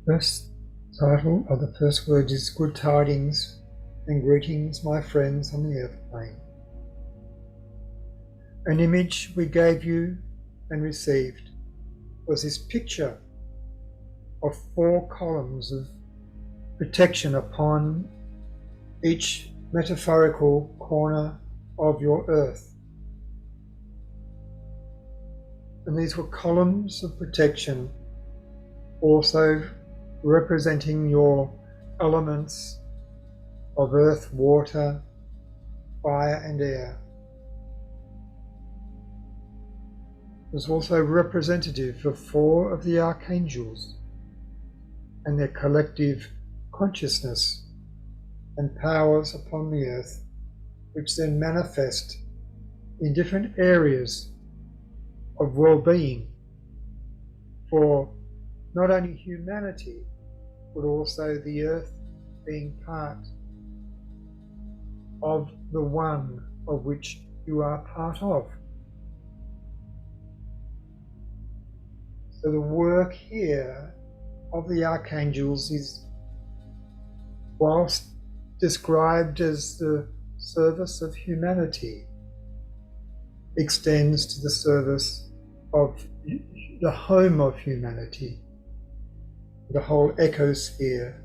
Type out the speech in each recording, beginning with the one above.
First title of the first word is Good Tidings and Greetings, my friends on the earth plane. An image we gave you and received was this picture of 4 columns of protection upon each metaphorical corner of your earth. And these were columns of protection, also representing your elements of earth, water, fire and air. It was also representative of 4 of the archangels and their collective consciousness and powers upon the earth, which then manifest in different areas of well-being for not only humanity, but also the earth being part of the one of which you are part of. So the work here of the archangels is, whilst described as the service of humanity, extends to the service of the home of humanity, the whole ecosphere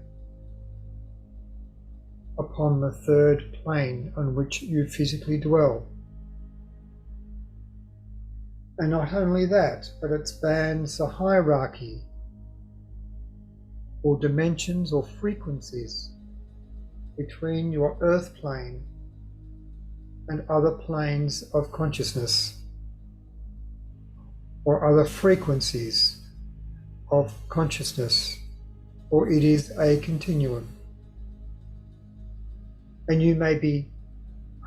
upon the 3rd plane on which you physically dwell. And not only that, but it spans a hierarchy or dimensions or frequencies between your earth plane and other planes of consciousness or other frequencies of consciousness, or it is a continuum. And you may be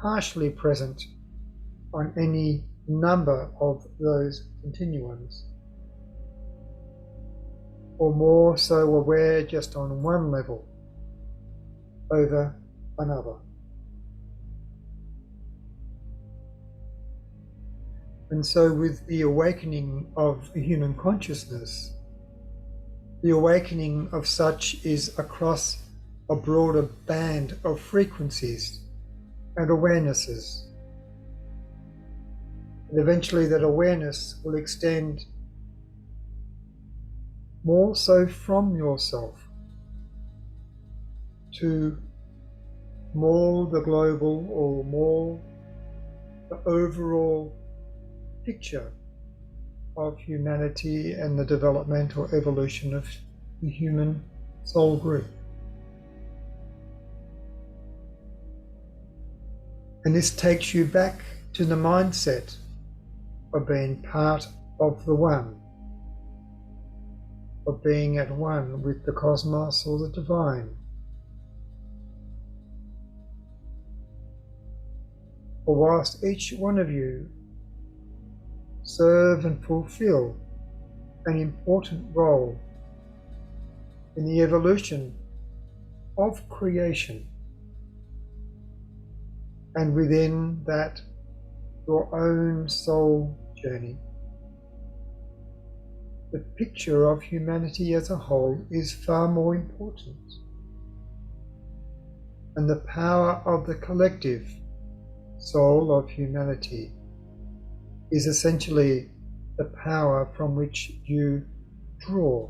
partially present on any number of those continuums, or more so aware just on one level over another. And so with the awakening of human consciousness, the awakening of such is across a broader band of frequencies and awarenesses. And eventually that awareness will extend more so from yourself to more the global or more the overall picture of humanity and the developmental evolution of the human soul group. And this takes you back to the mindset of being part of the one, of being at one with the cosmos or the divine. For whilst each one of you serve and fulfill an important role in the evolution of creation, and within that your own soul journey, the picture of humanity as a whole is far more important, and the power of the collective soul of humanity is essentially the power from which you draw.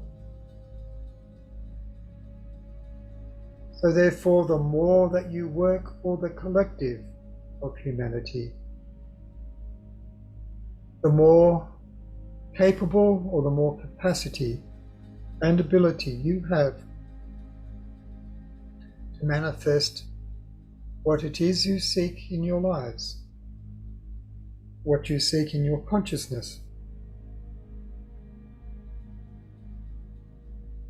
So therefore, the more that you work for the collective of humanity, the more capable or the more capacity and ability you have to manifest what it is you seek in your lives, what you seek in your consciousness,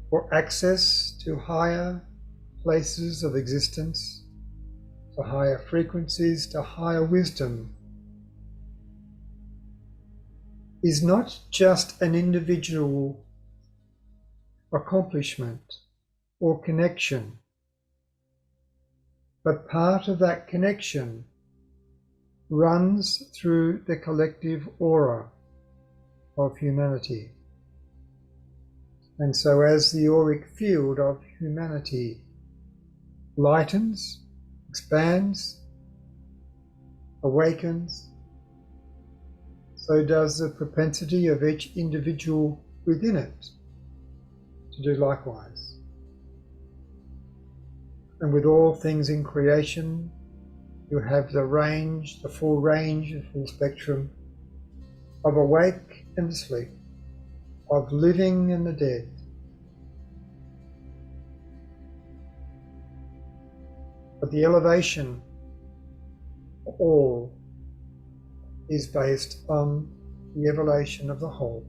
for access to higher places of existence, to higher frequencies, to higher wisdom, is not just an individual accomplishment or connection, but part of that connection runs through the collective aura of humanity. And so as the auric field of humanity lightens, expands, awakens, so does the propensity of each individual within it to do likewise. And with all things in creation, you have the full range, the full spectrum of awake and asleep, of living and the dead. But the elevation of all is based on the elevation of the whole.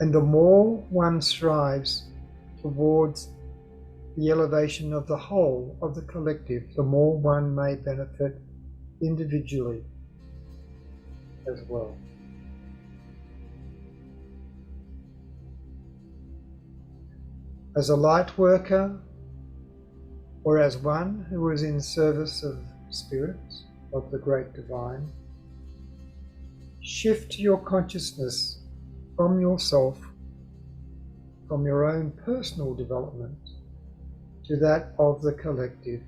And the more one strives towards the elevation of the whole, of the collective, the more one may benefit individually as well. As a light worker, or as one who is in service of spirits, of the great divine, shift your consciousness from yourself, from your own personal development, to that of the collective.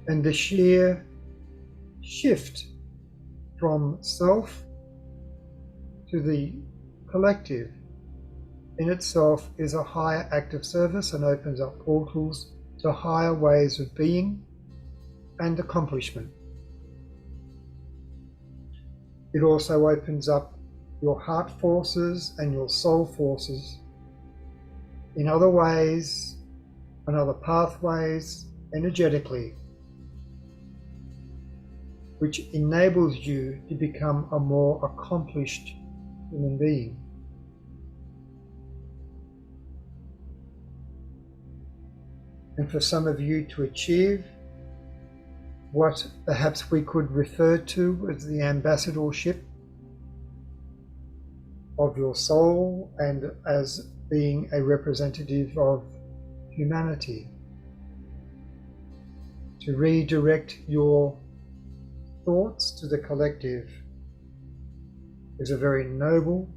And the sheer shift from self to the collective in itself is a higher act of service and opens up portals to higher ways of being and accomplishment. It also opens up your heart forces and your soul forces in other ways, on other pathways, energetically, which enables you to become a more accomplished human being. And for some of you to achieve what perhaps we could refer to as the ambassadorship of your soul and as being a representative of humanity, to redirect your thoughts to the collective is a very noble,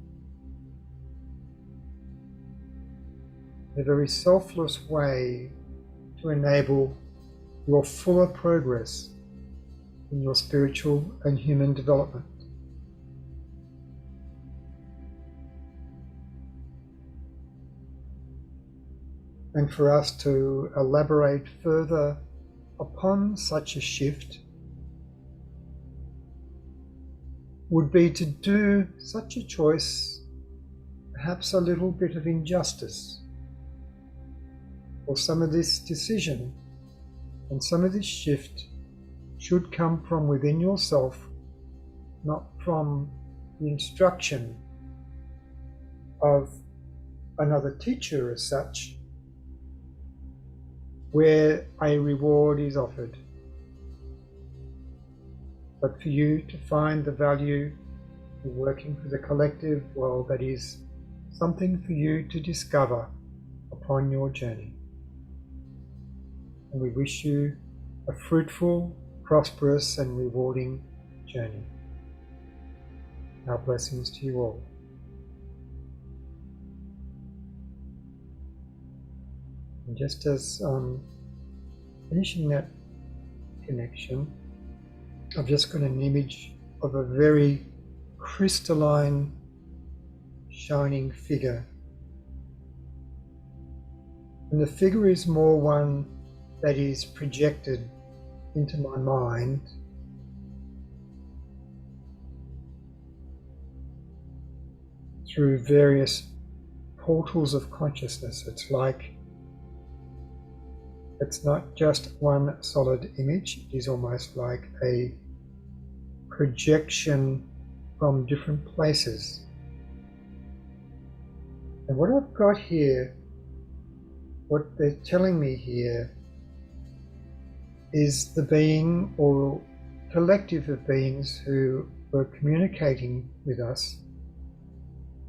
a very selfless way to enable your fuller progress in your spiritual and human development. And for us to elaborate further upon such a shift would be to do such a choice perhaps a little bit of injustice, or some of this decision and some of this shift should come from within yourself, not from the instruction of another teacher as such, where a reward is offered, but for you to find the value in working for the collective, well, that is something for you to discover upon your journey. And we wish you a fruitful, prosperous and rewarding journey. Our blessings to you all. And just as finishing that connection, I've just got an image of a very crystalline, shining figure. And the figure is more one that is projected into my mind through various portals of consciousness. It's not just one solid image, it is almost like a projection from different places. And what I've got here, what they're telling me here, is the being or collective of beings who were communicating with us.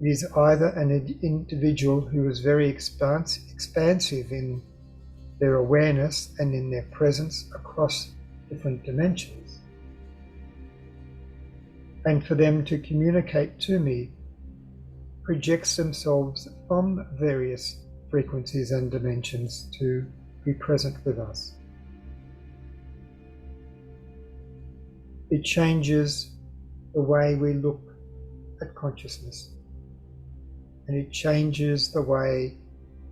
It is either an individual who is very expansive in their awareness and in their presence across different dimensions. and for them to communicate to me projects themselves from various frequencies and dimensions to be present with us. It changes the way we look at consciousness, and it changes the way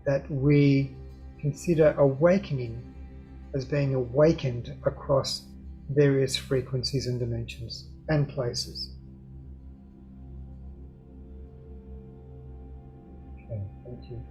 that we consider awakening as being awakened across various frequencies and dimensions and places. Okay, thank you.